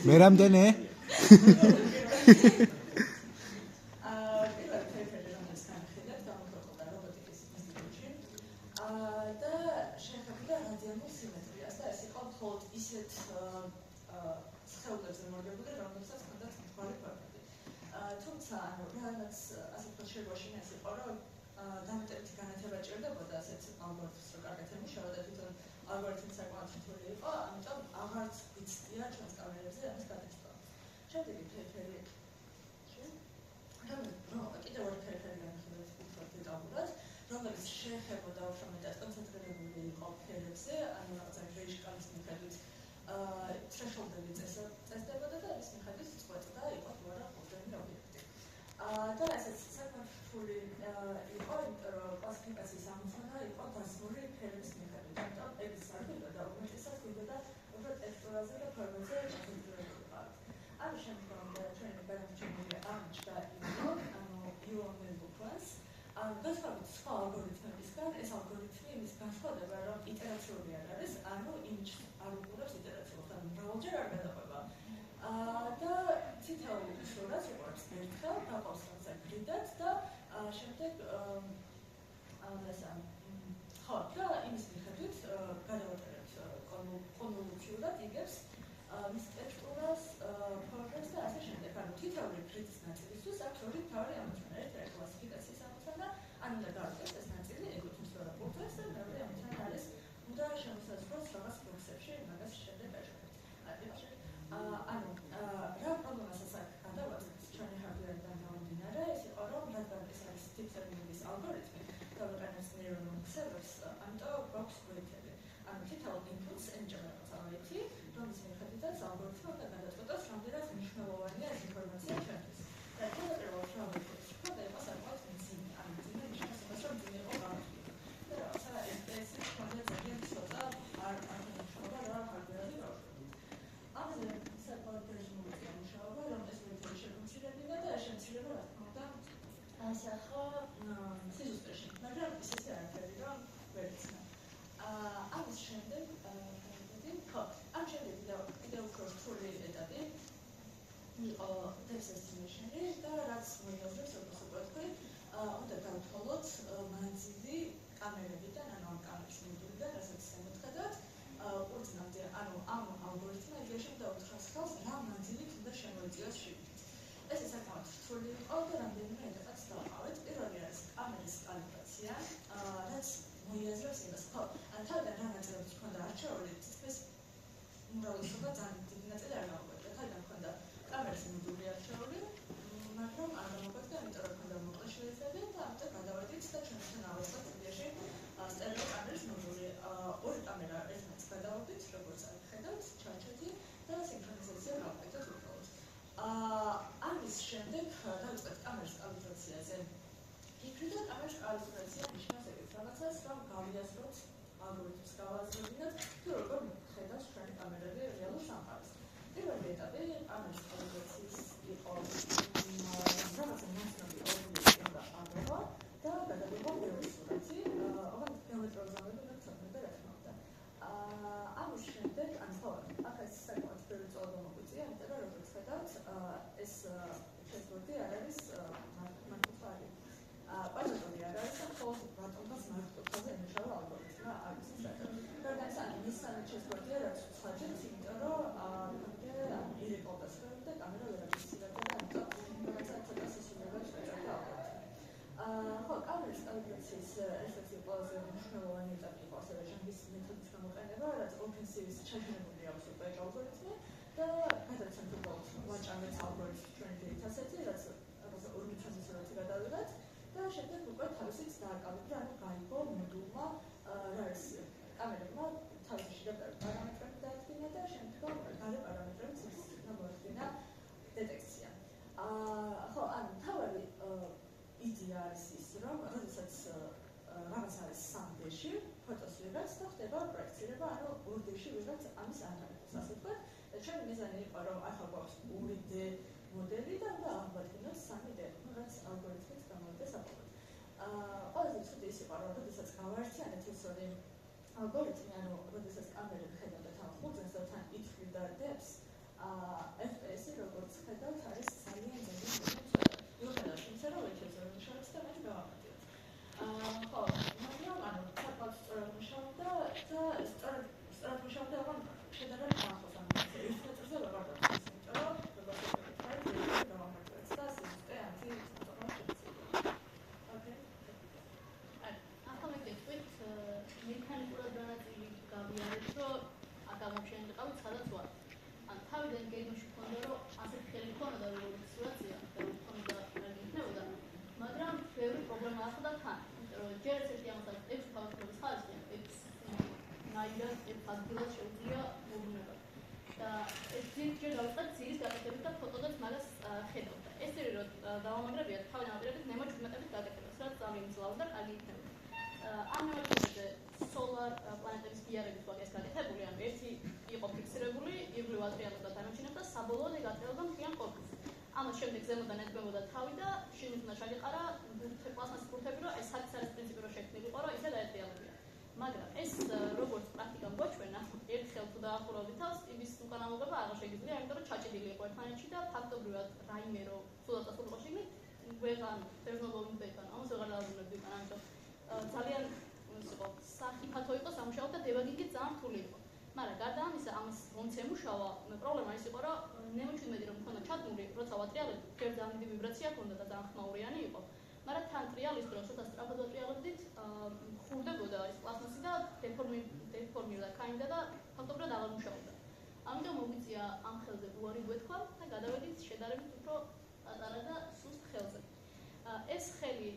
Meramdene. მოსობა ძალიან დიდი ნაწილი არ გამოგვეჭდა. თავიდან მქონდა კამერის მოდული არჩეული, მაგრამ არ გამოგვეჭდა, იმიტომ რომ მქონდა მოკლე შედეგები და ამიტომ გადავედით და ჩვენთან ავიღოთ სტუდიაში სტერეო კამერის მოდული. ორი კამერა ერთმანეთს გადავედით, როგორც ხედავთ, ჩარჩეთი და სინქრონიზაცია გავაკეთეთ უბრალოდ. ამის შემდეგ დავიწყეთ კამერის კალიბრაციაზე. იქნებ კამერის კალიბრაცია ნიშნავს ეგეთ რაღაცას, რომ გავიაზროთ ალგორითმს გავაზრებინოთ, თუ როგორ ხედავს ჩვენი კამერები რეალურ სამყაროს. პირველი ეტაპი კამერის კალიბრაციის იყო რაღაცა ნაცნობი ობიექტი უნდა აღება და გადაგება ბევრი სურათი, ოღონდ გეომეტრიულ ზომები და რა თქმა უნდა. ამის შემდეგ აქ ეს საკმაოდ ბევრი წოდება მოგვიწია, იმიტომ რომ როგორც ხედავთ, ეს ჩესბორდი არ არის მართკუთხედი. კვადრატული არ არის, მხოლოდ ბატონს მართკუთხედზე ემუშავა ალგორითმი არის საერთოდ. რადგან მისამე ჩესბორდია, რაც ვცხოვრობთ, იმიტომ რომ ირეკლავდა სხეული და კამერა ვერ აფიქსირებდა და ამიტომ რაღაცა ცოტა სისულელად შეჭრა ალგორითმი. ხო, კამერის კალიბრაციის ერთ-ერთი ყველაზე მნიშვნელოვანი ეტაპი იყო ასევე ჟანგის მეთოდის გამოყენება, რაც ოფენსივის ჩაშენებული აქვს უკვე ალგორითმი და გადავცემთ უბრალოდ ვაჭამეთ ალგორითმს ჩვენი დეითასეტი, რაც 4000 სურათი გადავიღეთ და შემდეგ უკვე თავისით დააკალიბრა, ანუ გაიგო მოდულმა რა არის კამერებმა თავისი შიდა პარამეტრები დაადგინა და შემდგომ გარე პარამეტრებიც მოახდინა დეტექცია. ხო, ანუ მთავარი იდეა არის ის, რომ როდესაც რაღაც არის 3D-ში, ფოტოს ვიღებთ და ხდება პროექცირება, ანუ 2D-ში ვიღებთ ამის ანალიზს, ასე ვთქვათ. ჩვენი მიზანი იყო, რომ ახლა გვაქვს 2D მოდელი და უნდა აღვადგინოთ 3D, რაც ალგორითმით გამოვიდა საბოლოოდ. ყველაზე ცუდი ის იყო, რომ როდესაც გავაერთიანეთ ეს ორი ალგორითმი, ანუ როდესაც კამერები ხედავდა თან ხურძეს და თან ითვლიდა depths, FPS-ი როგორც ხედავთ არის ძალიან მიუხედავად იმისა, რომ ვექცევ მუშაობს და მაინც გავამატებთ. ხო, მაგრამ ანუ საკმაოდ სწორად მუშაობდა და სწორად მუშაობდა, მაგრამ შედარებით ახლოს ამ 1 მეტრზე ვეღარ დავწერთ, იმიტომ რომ როგორც ვთქვით, გავამატებთ და სისტემი ანტი საწოლად შეცდიდა. ოკეი. ახლა მე გეტყვით მექანიკურად დანაწილი გავიარეთ, რომ გამომჩენილიყავით სადაც ვარ. ან თავიდან გეგმაში მქონდა, რომ ასეთ ხელი მქონოდა, როგორც სურათია და მქონდა კარგი იქნებოდა, მაგრამ ბევრი პრობლემა ახდა თან. იმიტომ რომ ჯერ ერთი ამასაც 6 ფაქტორების ხარისხი, 6 ნაირად 6 ადგილას შეუძლია მოგვინება. და ეს ჯერ დავიწყეთ ძირის გაკეთებით და ფოტოდაც მაგას ხედავდა. ეს ძირი რომ დავამაგრებიათ, თავიდან ავიღეთ ნემო 17-ით გაკეთებას, რაც ძალიან მძლავრი და კარგი იქნებოდა. ამ ნემოჩვენებზე სოლარ პლანეტების გიარების ვაკეს გაკეთებული, ანუ ერთი იყო ფიქსირებული, ირგვლივ ატრიალობდა დანარჩენებს და საბოლოოდ ეგ ატრიალდა მთლიან კორპუსს. ამას შემდეგ ზემოდან ედგმებოდა თავი და შიგნით უნდა ჩაიყარა პლასმასის ბურთები, რომ ეს საკის არის პრინციპი რომ შექმნილიყო, რომ ისე დაეტრიალებია. მაგრამ ეს როგორც პრაქტიკამ გვაჩვენა, ერთხელ თუ დაახურავდით თავს, იმის უკან ამოღება აღარ შეგიძლია, იმიტომ რომ ჩაჭედილი იყო ერთმანეთში და ფაქტობრივად რაიმე რომ სულაც ასულიყო შიგნით, ვეღარ თერმობოლი ბეტონ, ამას ვეღარ დააბრუნებდი უკან, ამიტომ ძალიან იყო საფათო იყო სამუშაო და დებაგინგი ძალიან რთული იყო. მაგრამ გარდა ამისა, ამას რომც ემუშავა, პრობლემა ის იყო, რომ ნემოჩვენები რომ მქონდა ჩადგმული, როცა ვატრიალებდი, ჯერ ძალიან დიდი ვიბრაცია ჰქონდა და ძალიან ხმაურიანი იყო. მაგრამ თან ტრიალის დროს, როცა სწრაფად ვატრიალებდით, ხურდებოდა ეს პლასმასი და დეფორმირდა ქაინდა და ფაქტობრივად აღარ მუშაობდა. ამიტომ მოგვიწია ამ ხელზე უარი გვეთქვა და გადავედით შედარებით უფრო პატარა და სუსტ ხელზე. ეს ხელი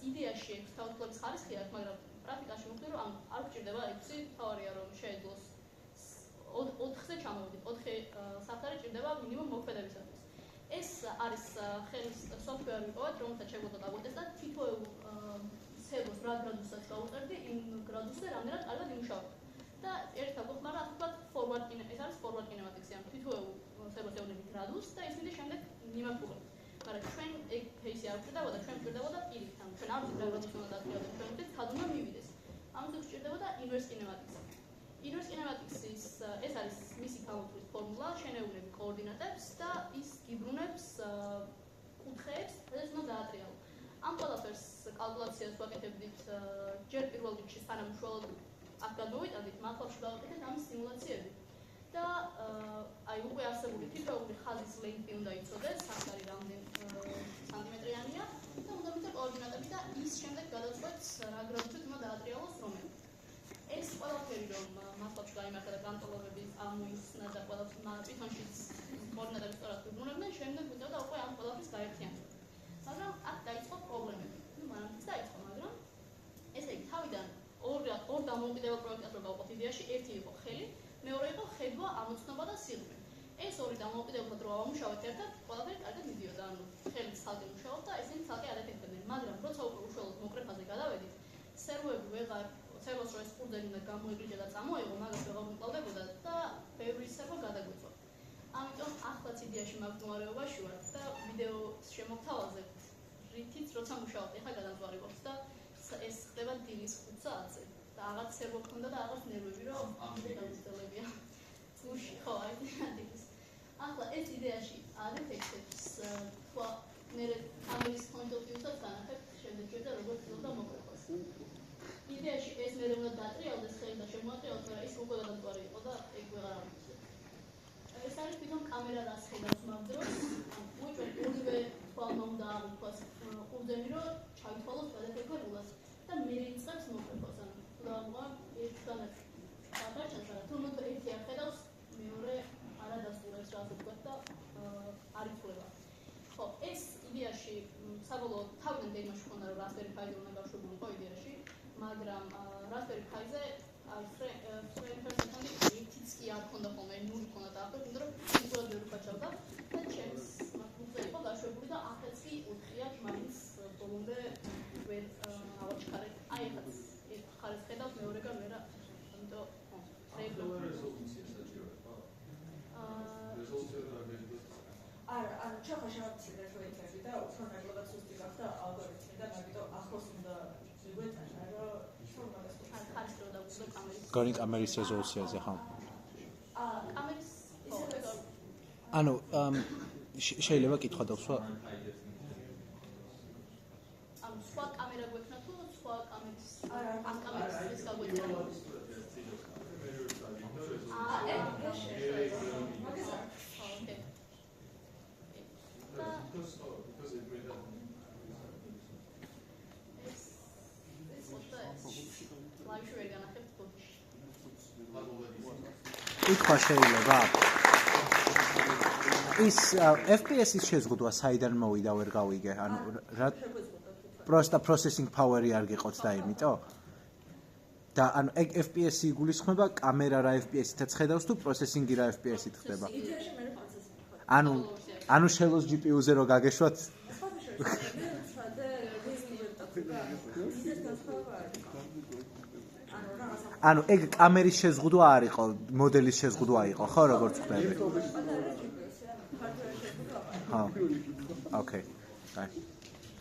იდეაში 6 თავისუფლების ხარისხი აქვს, მაგრამ პრაქტიკაში მოხდება, რომ არ გჭირდება 6, თავარია რომ შეეძლოს 4-ზე ჩამოვიდეთ, 4 საფარი ჭირდება მინიმუმ მოქმედებისათვის. ეს არის ხელის software ვიყავით, რომელსაც შეგვიძლია დავუტესტოთ თითოეულ ცევლს რა გრადუსად გავუწერდი, იმ გრადუსზე რამდენად კარგად იმუშავება. და ერთად გვხმარა, ასე ვთქვათ, forward ez არის forward kinematics-ი, ანუ თითოეულ ცევლს ევლებთ გრადუსს და ისინი შემდეგ მიმართულებთ. მაგრამ ჩვენ ეგ ფეისი არ გვჭირდებოდა, ჩვენ გვჭირდებოდა პირით, ანუ ჩვენ არ ვიცით რა გრადუსი უნდა დაატრიალოთ, ჩვენ ვთქვით, სად უნდა მივიდეს. ამიტომ გვჭირდებოდა inverse kinematics. inverse kinematics-ის ეს არის მისი გამოთვლის ფორმულა, შენეულები კოორდინატებს და ის გიბრუნებს კუთხეებს, სადაც უნდა დაატრიალო. ამ ყველაფერს კალკულაციას ვაკეთებდით ჯერ პირველ რიგში სანამ უშუალოდ აქ გადმოვიტანდით, მათლაბში გავაკეთეთ ამის სიმულაციები. და აი უკვე არსებული თითოეული ხაზის ლენთი უნდა იცოდეს, სახარი რამდენ სანტიმეტრიანია და უნდა მიწა კოორდინატები და ის შემდეგ გადაწყვეტს რა გრადუსით უნდა დაატრიალოს რომელი. ეს ყველაფერი რომ მათლაბში გაიმართა და განტოლებების გამოიხსნა და ყველაფერს პითონშიც კოორდინატები სწორად ვიბრუნებდნენ, შემდეგ ვიწევდა უკვე ამ ყველაფრის გაერთიანება. მაგრამ აქ დაიწყო პრობლემები. მანამდეც დაიწყო, მაგრამ ესე იგი თავიდან ორ დამოუკიდებელ პროექტად რო გავყოთ იდეაში, ერთი იყო ხელი, მეორე იყო ხედვა, ამოცნობა და სიღრმე. ეს ორი დამოუკიდებლად რო ავამუშავეთ ერთად, ყველაფერი კარგად მიდიოდა, ანუ ხელით ცალკე მუშაობდა, ესენი ცალკე ადაფინდებდნენ, მაგრამ როცა უკვე უშუალოდ მოკრეფაზე გადავედით, სერვერები სერვერს რო ეს ყურძენი უნდა გამოიგრიჯა და წამოიღო, მაგას ვეღარ მკლავდებოდა და ბევრი სერვერ გადაგვიწვა. ამიტომ ახლაც იდეაში მაგმოარეობაში ვართ და ვიდეოს შემოგთავაზებთ, რითიც როცა მუშაობთ, ეხლა გადამწვარი გვაქვს და ეს ხდება დილის 5 საათზე და რაღაც სერვერ ქონდა და რაღაც ნერვები რომ გამოსწოლებია. გუში ხო, აი დილის. ახლა ეს იდეაში არის ტექსტებს თქვა მერე ამერის point of view-საც განახებ შემდეგ და როგორც უნდა მოკრეფოს. იდეაში ეს მერე უნდა დატრიალდეს ხელი და შემოატრიალოს, მაგრამ ის უკვე გადამწვარი იყო და ეგ ვეღარ ამოწევ. ეს არის თვითონ კამერა რას ხედავს მაგ დროს, უჭერ ორივე თვალმა უნდა აღიქვას ყურძენი რომ ჩაითვალოს გადაგებულას და მერე იწყებს მოკრეფოს. ანუ ერთგან გადაჭანს, თუმცა ერთი არ ხედავს, მეორე არა დასწურებს რას ვთქვათ და არ იცვლება. ხო, ეს იდეაში საბოლოოდ თავიდან დეიმაში ხონდა რომ Raspberry Pi-ზე უნდა გაშვებულიყო იდეაში, მაგრამ Raspberry Pi-ზე ფრეიმ-ფერსონი ერთიც კი არ ქონდა ხოლმე, ნული ქონდა და ახლა თუნდაც სიგურად ვერ უკაჩავდა და ჩემს MacBook-ზე იყო გაშვებული და ახაც კი 4-ია მაინც ბოლომდე ვერ ავაჩქარებ. აი ახაც ერთ ხარეს ხედავთ, მეორეგან ვერა, ამიტომ არა, ანუ ჩახა შევაქცინეთ რო ეთები და უფრო ნაკლებად სუსტი გახდა ალგორითმი და მაგიტომ ახლოს უნდა მიგვეწანა რომ შორ მაგას ხარეს რო დავუწევ კამერის. გონი კამერის რეზოლუციაზე ხო? კამერის ანუ შეიძლება კითხვა დავსვა? ანუ სხვა კამერა გვექნა თუ სხვა კამერის ამ კამერის ეს გაგვეცემა. კითხვა შეიძლება? ის FPS-ის შეზღუდვა საიდან მოვიდა ვერ გავიგე? ანუ რა просто processing power-ი არ გიყოთ და იმიტომ? და ანუ ეგ FPS-ი იგულისხმება კამერა რა FPS-ითაც ხედავს თუ processing-ი რა FPS-ით ხდება? იდეაში მე პროცესი. ანუ შელოს GPU-ზე რო გაგეშვათ ანუ ეგ კამერის შეზღუდვა არ იყო, მოდელის შეზღუდვა იყო, ხო, როგორც ხდები? ხო. ოკეი.